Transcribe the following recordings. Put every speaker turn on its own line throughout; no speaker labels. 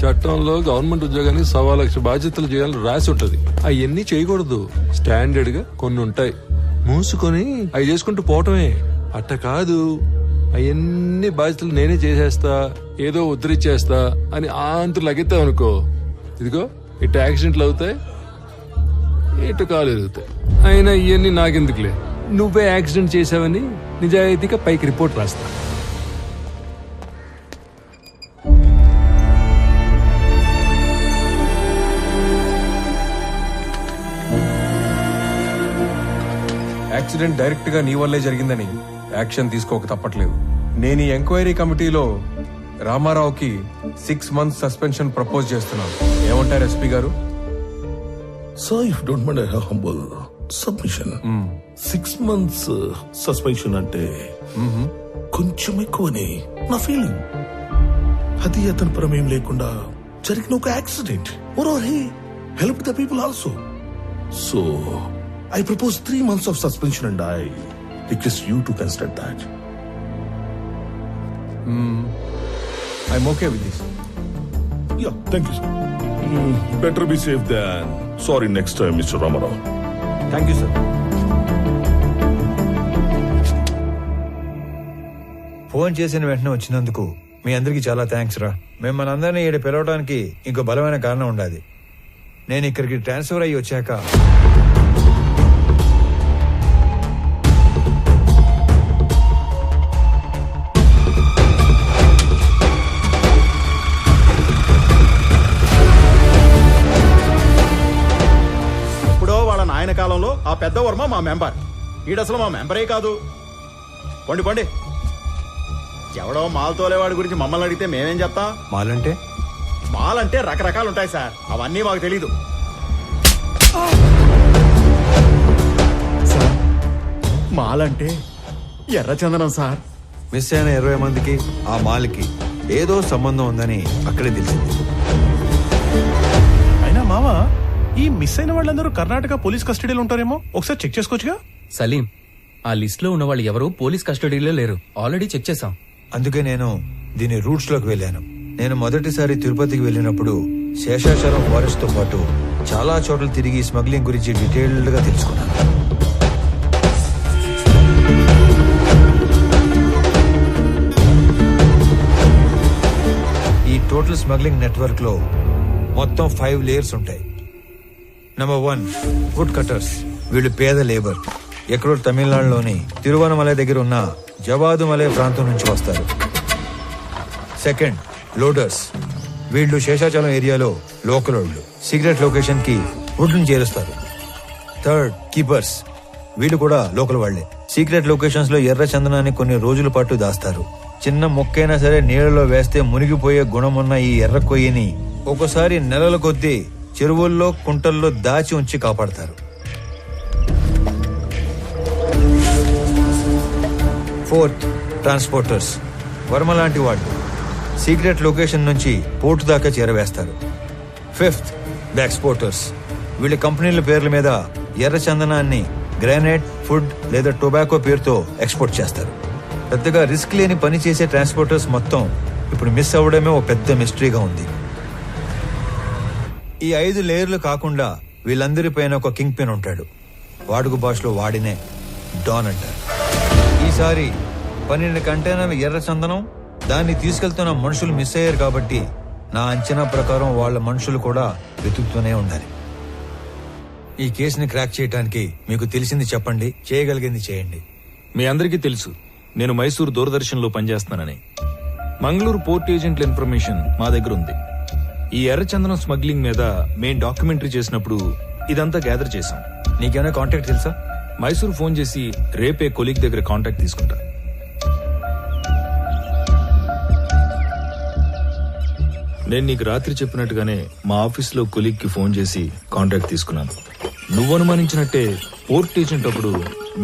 చట్టంలో గవర్నమెంట్ ఉద్యోగానికి 1,00,000 బాధ్యతలు చేయాలని రాసి ఉంటది. అవన్నీ చేయకూడదు. స్టాండర్డ్ గా కొన్ని ఉంటాయి. మూసుకొని అవి చేసుకుంటూ పోవటమే. అట్ట కాదు, అవన్నీ బాధ్యతలు నేనే చేసేస్తా, ఏదో ఉద్ధరించేస్తా అని ఆంతులు లగెత్తావు అనుకో, ఇదిగో ఇటు యాక్సిడెంట్లు అవుతాయి, ఇటు కాలు ఎరుగుతాయి. అయినా ఇవన్నీ నాకెందుకులే, నువ్వే యాక్సిడెంట్ చేసావని నిజాయితీగా పైకి రిపోర్ట్ రాస్తా.
యాక్సిడెంట్ డైరెక్ట్ గా నీ వల్లే జరిగిందని యాక్షన్ తీసుకోక తప్పట్లేదు. నేను ఈ ఎంక్వైరీ కమిటీలో రామారావుకి 6 months సస్పెన్షన్ ప్రపోజ్ చేస్తున్నాను. ఏమంటారు ఎస్పీ గారు?
Sir, if you don't mind a humble submission. 6 months suspension అంటే కొంచెం ఎక్కువని నా ఫీలింగ్. అది అతని ప్రమేయం లేకుండా జరిగిన ఒక accident. He help the people also. So I propose 3 months of suspension and I request you to consider that.
I'm okay with this.
Yeah, thank you, sir. Better be safe than sorry next time, Mr. Ramarao.
Thank you, sir.
Phone చేసిన వెంటనే వచ్చినందుకు మీ అందరికి చాలా thanks రా. మేము మనందరినీ ఈడ పిలవడానికి ఇంకో బలమైన కారణం ఉండాలి. నేను ఇక్కడికి ట్రాన్స్ఫర్ అయ్యి వచ్చాక
ఆయన కాలంలో ఆ పెద్ద వర్మ మా మెంబర్, ఈడసలు మా మెంబరే కాదు. పండి పండి. ఎవడో మాల్ తోలేవాడి గురించి మమ్మల్ని అడిగితే మేమేం చెప్తాం? మాలంటే రకరకాలు ఉంటాయి సార్, అవన్నీ మాకు తెలీదు. సార్, మాలంటే ఎర్రచందనం సార్.
మిస్ అయిన 20 మందికి ఆ మాల్కి ఏదో సంబంధం ఉందని అక్కడే తెలిసింది.
అయినా మావా, ఈ మిస్ అయిన వాళ్ళందరూ కర్ణాటక పోలీస్ కస్టడీలో ఉంటారేమో, ఒకసారి చెక్ చేసుకోవచ్చుగా?
సలీం, ఆ లిస్ట్ లో ఉన్న వాళ్ళు ఎవరు పోలీస్ కస్టడీలో లేరు, ఆల్రెడీ చెక్ చేశాం.
అందుకే నేను దీని రూట్స్ లోకి వెళ్ళాను. నేను మొదటిసారి తిరుపతికి వెళ్ళినప్పుడు శేషాచలం ఫారెస్ట్ తో పాటు చాలా చోట్ల తిరిగి స్మగ్లింగ్ గురించి డీటెయిల్డ్ గా తెలుసుకున్నాను. ఈ టోటల్ స్మగ్లింగ్ నెట్వర్క్ లో మొత్తం 5 లేయర్స్ ఉంటాయి. Number 1, wood cutters. వీళ్ళు పేద లేబర్. ఎక్కడో తమిళనాడులోని తిరువనమలై దగ్గర ఉన్న జవాదుమలై ప్రాంతం నుంచి వస్తారు. Second, loaders. వీళ్ళు శేషాచలం ఏరియాలో లోకల్ వాళ్ళు. సీక్రెట్ లొకేషన్ కి వుడ్ ని చేరుస్తారు. Third, keepers. వీళ్ళు కూడా లోకల్ వాళ్లే. సీక్రెట్ లొకేషన్స్ లో ఎర్ర చందనాన్ని కొన్ని రోజుల పాటు దాస్తారు. చిన్న మొక్కైనా సరే నీళ్లలో వేస్తే మునిగిపోయే గుణమున్న ఈ ఎర్ర కొయ్యని ఒకసారి నెలల కొద్దీ చెరువుల్లో కుంటల్లో దాచి ఉంచి కాపాడతారు. Fourth, transporters. వర్మ లాంటి వాళ్ళు సీక్రెట్ లొకేషన్ నుంచి పోర్టు దాకా చేరవేస్తారు. Fifth, exporters. వీళ్ళ కంపెనీల పేర్ల మీద ఎర్ర చందనాన్ని గ్రానైట్, ఫుడ్ లేదా టొబాకో పేరుతో ఎక్స్పోర్ట్ చేస్తారు. పెద్దగా రిస్క్ లేని పని చేసే ట్రాన్స్పోర్టర్స్ మొత్తం ఇప్పుడు మిస్ అవ్వడమే ఒక పెద్ద మిస్టరీగా ఉంది. ఈ 5 లేయర్లు కాకుండా వీళ్ళందరిపైన ఒక కింగ్ పిన్ ఉంటాడు. వాడుక భాషలో వాడినే డాన్ అంటారు. ఈసారి 12 కంటైనర్ల ఎర్ర చందనం, దాన్ని తీసుకెళ్తున్న మనుషులు మిస్ అయ్యారు కాబట్టి నా అంచనా ప్రకారం వాళ్ళ మనుషులు కూడా వెతుకుతూనే ఉండాలి. ఈ కేసుని క్రాక్ చేయడానికి మీకు తెలిసింది చెప్పండి, చేయగలిగింది చేయండి.
మీ అందరికీ తెలుసు నేను మైసూర్ దూరదర్శన్ లో పనిచేస్తున్నానని. మంగళూరు పోర్ట్ ఏజెంట్ల ఇన్ఫర్మేషన్ మా దగ్గర ఉంది. ఈ ఎర్రచందనం స్మగ్లింగ్ మీద మేం డాక్యుమెంటరీ చేసినప్పుడు ఇదంతా గ్యాదర్ చేశాం.
నీకేమైనా కాంటాక్ట్ తెలుసా?
మైసూర్ ఫోన్ చేసి రేపే కొలీగ్ దగ్గర కాంటాక్ట్ తీసుకుంటా. నేను నీకు రాత్రి చెప్పినట్టుగానే మా ఆఫీస్లో కొలీగ్ కి ఫోన్ చేసి కాంటాక్ట్ తీసుకున్నాను. నువ్వు అనుమానించినట్టే పోర్ట్ ఏజెంట్ అప్పుడు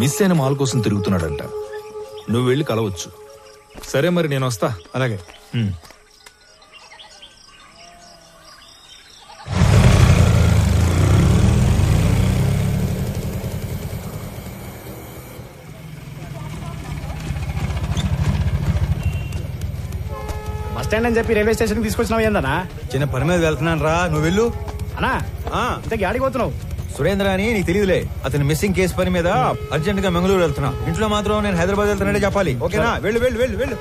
మిస్ అయిన మాల్ కోసం తిరుగుతున్నాడంట. నువ్వు వెళ్ళి కలవచ్చు. సరే మరి నేను వస్తా.
అలాగే.
స్టాండ్ అని చెప్పి రైల్వే స్టేషన్ తీసుకొచ్చినావు ఏందన్నా?
చిన్న పని మీద వెళ్తున్నాను రా, నువ్వు వెళ్ళు.
అన్నా ఇంతకీ ఆడికి పోతున్నావు?
సురేంద్ర అని నీకు తెలియదులే, అతని మిస్సింగ్ కేసు పని మీద అర్జెంట్ గా మంగళూరు వెళ్తున్నా. ఇంట్లో మాత్రం నేను హైదరాబాద్ వెళ్తానంటే చెప్పాలి, ఓకేనా? వెళ్ళు వెళ్ళు వెళ్ళు వెళ్ళు.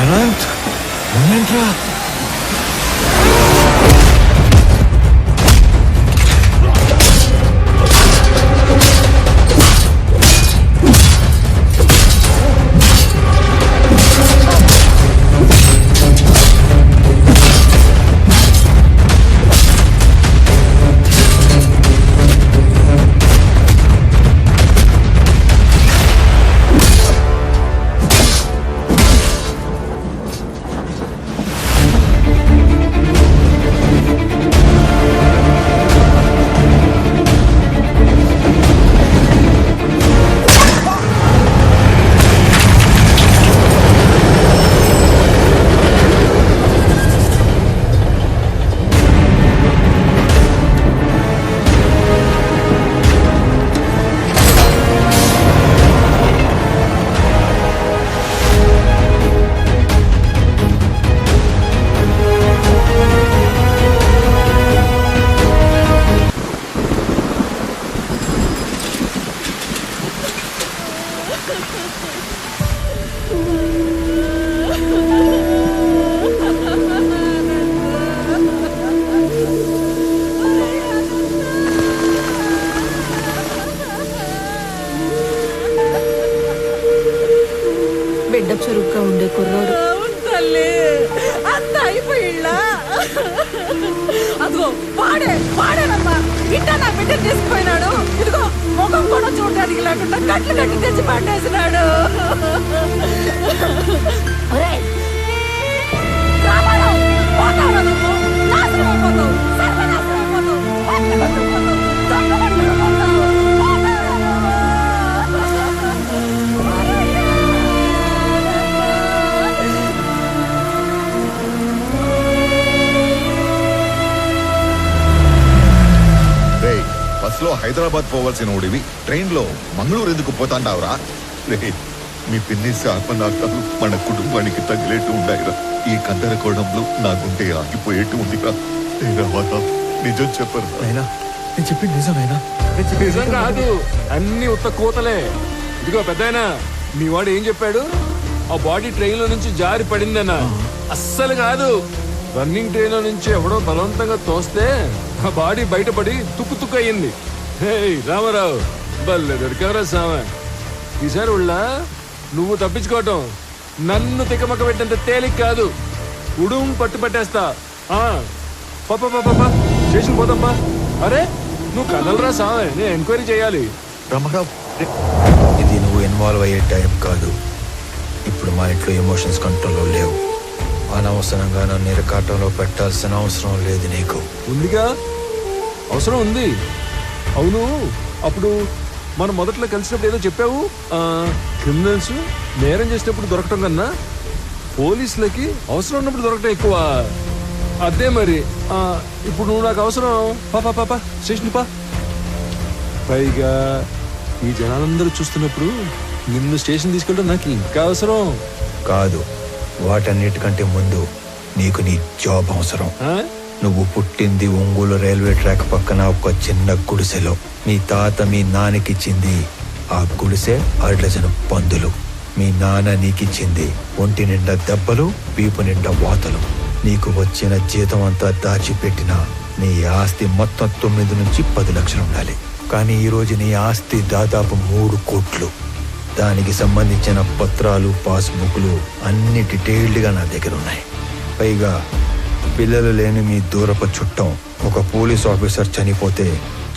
అనంత్, నువ్వేంట్రా?
బిడ్డ చురుగ్గా ఉండే కుర్రోడు.
తల్లి అంత అయిపోయిళ్ళా? అదిగో వాడేనమ్మా ఇంట నా బిడ్డ తీసుకుపోయినాడు. ఇదిగో ముఖం కూడా చూడడానికి లేకుండా కట్లు కట్టి తెచ్చి పట్టేసినాడు. నాశనం అయిపోతావు, సర్వనాశనం అయిపోతావు,
బస్ లో హైదరాబాద్ పోవాల్సిన ఓడివి ట్రైన్ లో మంగళూరు ఎందుకు పోతాంటావురా? మీ పిన్ని శాపనార్థాలు మన కుటుంబానికి తగిలేట్టు ఉన్నాయిరా. ఈ గందరగోళంలో నా గుండె ఆగిపోయేట్టు ఉందిరా. రామారావు, నిజం చెప్పరు.
అయినా నేను చెప్పింది నిజమేనా?
నిజం కాదు, అన్ని ఉత్త కూతలే. ఇదిగో పెద్దాయనా, మీ వాడు ఏం చెప్పాడు? ఆ బాడీ ట్రైన్ లో నుంచి జారి పడిందన్నా. అస్సలు కాదు, రన్నింగ్ ట్రైన్ లో నుంచి ఎవడో బలవంతంగా తోస్తే ఆ బాడీ బయటపడి తుక్కు తుక్కు అయ్యింది. హే రామారావు, బల్లె దొరికావరా సామె. ఈసారి ఉళ్ళ నువ్వు తప్పించుకోవటం నన్ను తిక్కమక్క పెట్టినంత తేలిక కాదు. ఉడుం పట్టు పట్టేస్తా. పాపా స్టేషన్ పోతాంపా. అరే నువ్వు కదలరా సామె, నేను ఎంక్వైరీ చేయాలి.
రామారావు,
ఇది నువ్వు ఇన్వాల్వ్ అయ్యే టైం కాదు. ఇప్పుడు మా ఇంట్లో ఎమోషన్స్ కంట్రోల్లో లేవు. అనవసరంగా నన్ను ఇరకాటంలో పెట్టాల్సిన అవసరం లేదు నీకు.
ఉందిగా, అవసరం ఉంది. అవును, అప్పుడు మనం మొదట్లో కలిసినప్పుడు ఏదో చెప్పావు. క్రిమినల్స్ నేరం చేసినప్పుడు దొరకటం కన్నా పోలీసులకి అవసరం ఉన్నప్పుడు దొరకటం ఎక్కువ. అదే మరి. ఇప్పుడు నువ్వు నాకు అవసరం. పాపా స్టేషన్ పా. పైగా ఈ జనాలందరూ చూస్తున్నప్పుడు నిన్ను స్టేషన్ తీసుకెళ్ళడం నాకు ఇంకా అవసరం
కాదు. వాటన్నిటికంటే ముందు నీకు నీ జాబ్ అవసరం. నువ్వు పుట్టింది ఒంగోలు రైల్వే ట్రాక్ పక్కన ఒక చిన్న గుడిసెలో. మీ తాత మీ నాన్నకిచ్చింది ఆ గుడిసె 6 డజను పందులు. మీ నాన్న నీకిచ్చింది ఒంటి నిండా దెబ్బలు, వీపు నిండా వాతలు. నీకు వచ్చిన జీతం అంతా దాచిపెట్టిన నీ ఆస్తి మొత్తం 9 నుంచి 10 లక్షలు ఉండాలి. కానీ ఈరోజు నీ ఆస్తి దాదాపు 3 కోట్లు. దానికి సంబంధించిన పత్రాలు, పాస్బుక్లు అన్ని డీటెయిల్డ్గా నా దగ్గర ఉన్నాయి. పైగా పిల్లలు లేని మీ దూరపు చుట్టం ఒక పోలీస్ ఆఫీసర్ చనిపోతే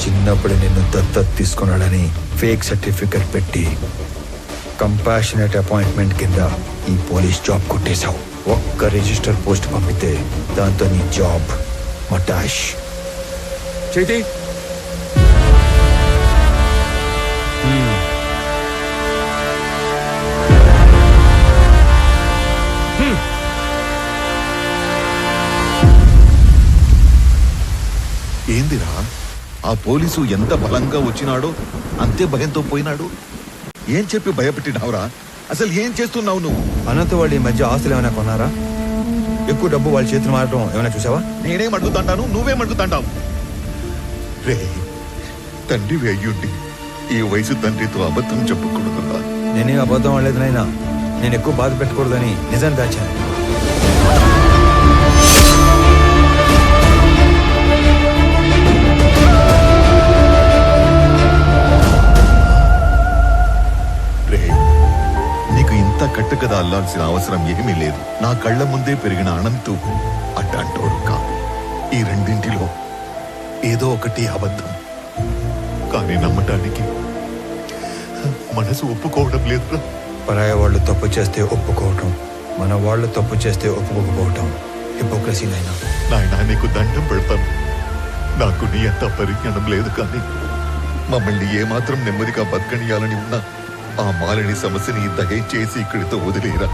చిన్నప్పుడు నిన్ను దత్తత తీసుకున్నాడని ఫేక్ సర్టిఫికెట్ పెట్టి కంపాషనేట్ అపాయింట్మెంట్ కింద ఈ పోలీస్ జాబ్ కొట్టేశావు. ఒక్క రిజిస్టర్ పోస్ట్ పంపితే దాంతో నీ జాబ్ మటాష్.
చేతి
ఏందిరా, ఆ పోలీసు ఎంత బలంగా వచ్చినాడో అంతే భయంతో పోయినాడు. ఏం చెప్పి భయపెట్టినావురా? అసలు ఏం చేస్తున్నావు నువ్వు?
అనంత వాళ్ళు ఈ మధ్య ఆస్తులు ఏమైనా కొన్నారా? ఎక్కువ డబ్బు వాళ్ళ చేతులు మారడం ఏమైనా చూసావా?
నేనేం అడుగుతాంటాను, నువ్వేం అడుగుతాంటావు? రే, తండ్రి అయ్యుండి ఈ వయసు తండ్రితో అబద్ధం చెప్పకూడదురా.
నేనేం అబద్ధం ఆడలేదు నాయనా. నేను ఎక్కువ బాధ పెట్టకూడదని నిజాన్ని దాచాను.
నీకు ఇంత కట్టుకదా అల్లాల్సిన అవసరం ఏమీ లేదు. నా కళ్ళ ముందే పెరిగిన అనంతు అడ్డంటోడు కాదు. ఈ రెండింటిలో ఏదో ఒకటి అబద్ధం. కానీ నమ్మటానికి మనసు ఒప్పుకోవడం లేదు.
పరాయ వాళ్ళు తప్పు చేస్తే ఒప్పుకోవటం, మన వాళ్ళు తప్పు చేస్తే ఒప్పుకోకపోవటం హిపోక్రసీ నాయనా.
నాయనా, నీకు దండం పెడతాను. నాకు నీ అంత పరిజ్ఞానం లేదు, కానీ మమ్మల్ని ఏమాత్రం నెమ్మదిగా బతకనియాలని ఉన్నా ఆ మాలిని సమస్యని దయచేసి ఇక్కడితో వదిలేరా.